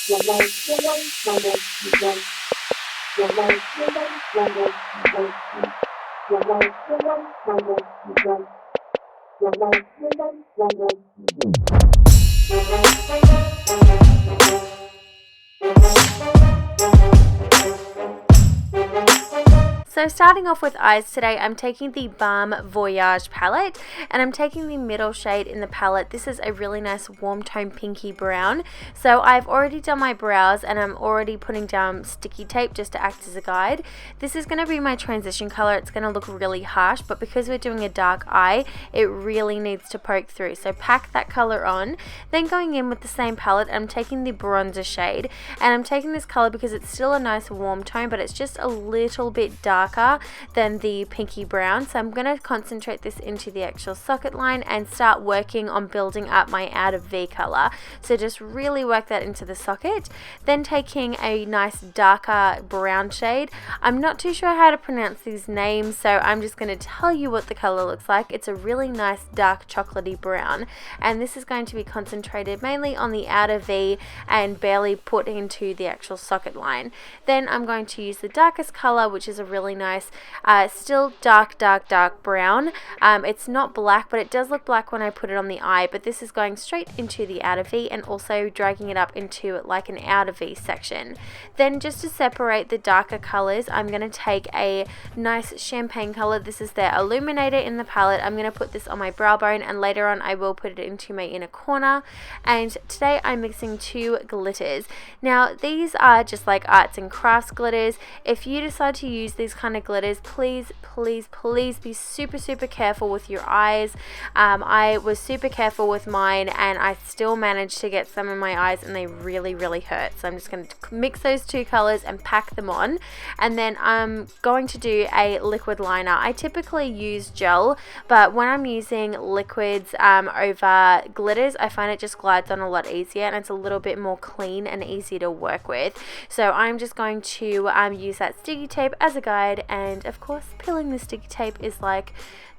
So starting off with eyes today, I'm taking the BALM Voyage palette, and I'm taking the middle shade in the palette. This is a really nice warm tone pinky brown. So I've already done my brows, and I'm already putting down sticky tape just to act as a guide. This is going to be my transition color. It's going to look really harsh, but because we're doing a dark eye, it really needs to poke through. So pack that color on. Then going in with the same palette, I'm taking the bronzer shade, and I'm taking this color because it's still a nice warm tone, but it's just a little bit darker than the pinky brown. So I'm going to concentrate this into the actual socket line and start working on building up my outer V color. So just really work that into the socket. Then taking a nice darker brown shade. I'm not too sure how to pronounce these names, so I'm just going to tell you what the color looks like. It's a really nice dark chocolatey brown, and this is going to be concentrated mainly on the outer V and barely put into the actual socket line. Then I'm going to use the darkest color, which is a really nice still dark brown. It's not black, but it does look black when I put it on the eye, but this is going straight into the outer V and also dragging it up into like an outer V section. Then just to separate the darker colors, I'm going to take a nice champagne color. This is the illuminator in the palette. I'm going to put this on my brow bone, and later on I will put it into my inner corner. And today I'm mixing two glitters. Now these are just like arts and crafts glitters. If you decide to use these kind of glitters, please be super careful with your eyes. I was super careful with mine, and I still managed to get some in my eyes, and they really hurt. So I'm just going to mix those two colors and pack them on, and then I'm going to do a liquid liner. I typically use gel, but when I'm using liquids over glitters, I find it just glides on a lot easier, and it's a little bit more clean and easy to work with. So I'm just going to use that sticky tape as a guide, and of course peeling the sticky tape is like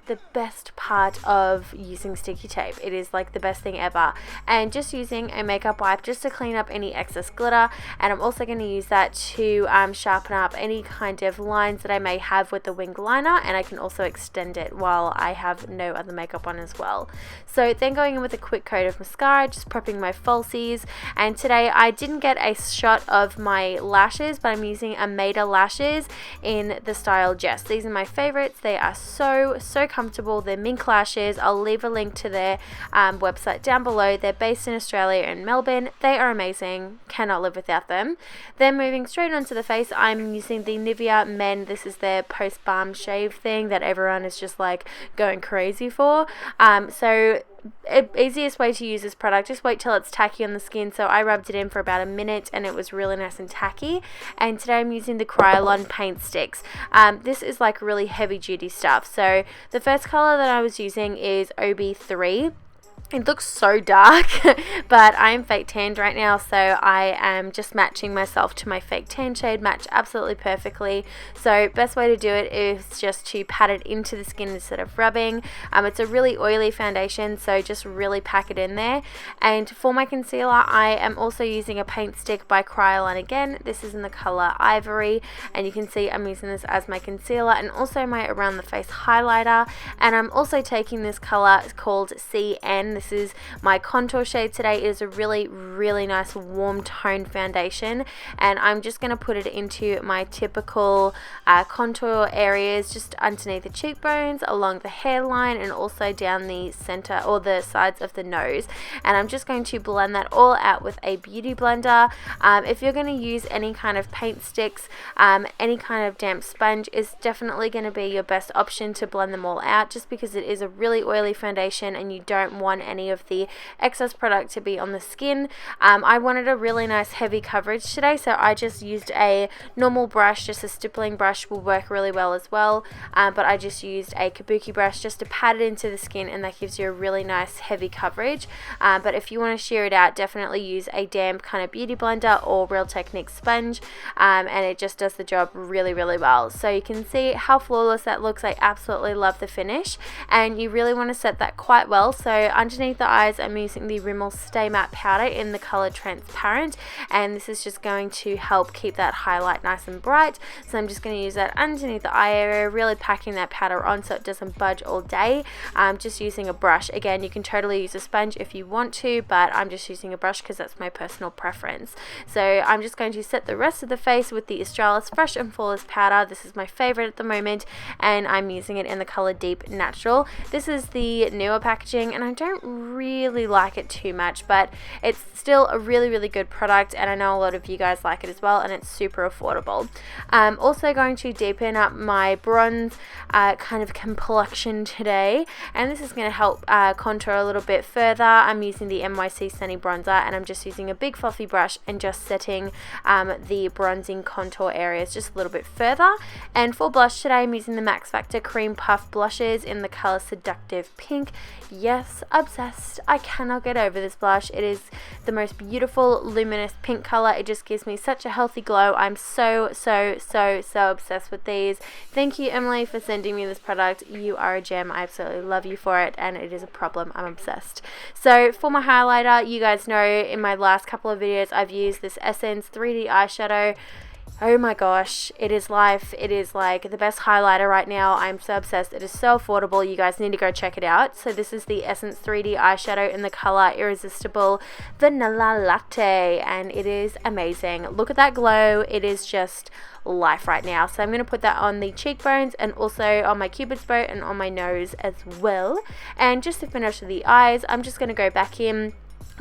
the best part of using sticky tape. It is like the best thing ever. And just using a makeup wipe just to clean up any excess glitter, and I'm also going to use that to sharpen up any kind of lines that I may have with the wing liner, and I can also extend it while I have no other makeup on as well. So then going in with a quick coat of mascara, just prepping my falsies. And today I didn't get a shot of my lashes, but I'm using a Maida lashes in the style Jess. These are my favorites. They are so comfortable. They're mink lashes. I'll leave a link to their website down below. They're based in Australia and Melbourne. They are amazing. Cannot live without them. Then moving straight onto the face, I'm using the NIVEA Men. This is their post balm shave thing that everyone is just like going crazy for. So easiest way to use this product, just wait till it's tacky on the skin. So I rubbed it in for about a minute, and it was really nice and tacky. And today I'm using the KRYOLAN paint sticks. This is like really heavy duty stuff. So the first color that I was using is OB3. It looks so dark, but I am fake tanned right now, so I am just matching myself to my fake tan shade, match absolutely perfectly. So best way to do it is just to pat it into the skin instead of rubbing. It's a really oily foundation, so just really pack it in there. And for my concealer, I am also using a paint stick by KRYOLAN again. This is in the color Ivory, and you can see I'm using this as my concealer and also my around the face highlighter. And I'm also taking this color called CN. This is my contour shade today. It is a really nice warm tone foundation, and I'm just going to put it into my typical contour areas, just underneath the cheekbones, along the hairline, and also down the center or the sides of the nose. And I'm just going to blend that all out with a beauty blender. If you're going to use any kind of paint sticks, any kind of damp sponge is definitely going to be your best option to blend them all out, just because it is a really oily foundation and you don't want any of the excess product to be on the skin. I wanted a really nice heavy coverage today, so I just used a normal brush. Just a stippling brush will work really well as well, but I just used a kabuki brush just to pat it into the skin, and that gives you a really nice heavy coverage. But if you want to sheer it out, definitely use a damp kind of beauty blender or Real Technique sponge, and it just does the job really well. So you can see how flawless that looks. I absolutely love the finish, and you really want to set that quite well. So underneath the eyes, I'm using the Rimmel Stay Matte Powder in the color Transparent, and this is just going to help keep that highlight nice and bright. So I'm just going to use that underneath the eye area, really packing that powder on so it doesn't budge all day. Just using a brush. Again, you can totally use a sponge if you want to, but I'm just using a brush because that's my personal preference. So I'm just going to set the rest of the face with the Australis Fresh and Flawless Powder. This is my favorite at the moment, and I'm using it in the color Deep Natural. This is the newer packaging, and I don't really like it too much, but it's still a really good product, and I know a lot of you guys like it as well, and it's super affordable. I'm also going to deepen up my bronze kind of complexion today, and this is going to help contour a little bit further. I'm using the NYC Sunny Bronzer, and I'm just using a big fluffy brush and just setting the bronzing contour areas just a little bit further. And for blush today, I'm using the Max Factor Cream Puff Blushes in the color Seductive Pink. Yes, obsessed. I cannot get over this blush. It is the most beautiful luminous pink color. It just gives me such a healthy glow. I'm so obsessed with these. Thank you, Emily, for sending me this product. You are a gem. I absolutely love you for it, and it is a problem. I'm obsessed. So for my highlighter, you guys know in my last couple of videos I've used this Essence 3D eyeshadow. Oh my gosh, it is life. It is like the best highlighter right now. I'm so obsessed. It is so affordable. You guys need to go check it out. So this is the Essence 3D eyeshadow in the color Irresistible Vanilla Latte, and it is amazing. Look at that glow. It is just life right now. So I'm going to put that on the cheekbones and also on my cupid's bow and on my nose as well. And just to finish the eyes, I'm just going to go back in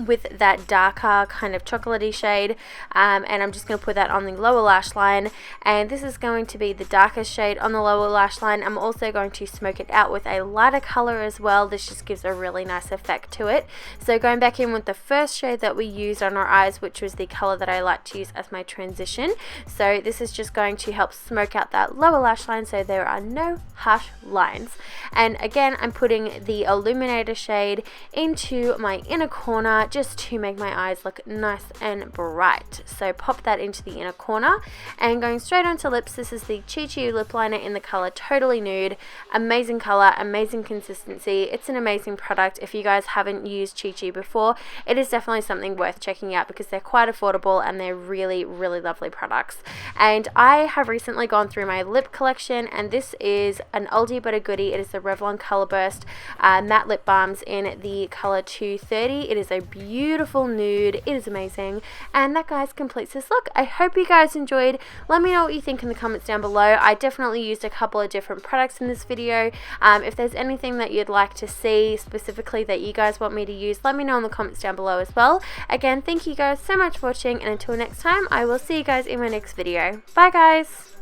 with that darker kind of chocolatey shade, and I'm just going to put that on the lower lash line, and this is going to be the darkest shade on the lower lash line. I'm also going to smoke it out with a lighter color as well. This just gives a really nice effect to it. So going back in with the first shade that we used on our eyes, which was the color that I like to use as my transition. So this is just going to help smoke out that lower lash line so there are no harsh lines. And again, I'm putting the illuminator shade into my inner corner just to make my eyes look nice and bright. So pop that into the inner corner, and going straight onto lips, this is the Chi Chi lip liner in the color Totally Nude. Amazing color, amazing consistency. It's an amazing product. If you guys haven't used Chi Chi before, it is definitely something worth checking out because they're quite affordable and they're really lovely products. And I have recently gone through my lip collection, and this is an oldie but a goodie. It is the Revlon ColourBurst matte lip balms in the color 230. It is a beautiful nude. It is amazing, and that, guys, completes this look. I hope you guys enjoyed. Let me know what you think in the comments down below. I definitely used a couple of different products in this video. If there's anything that you'd like to see specifically that you guys want me to use, let me know in the comments down below as well. Again, thank you guys so much for watching, and until next time, I will see you guys in my next video. Bye, guys.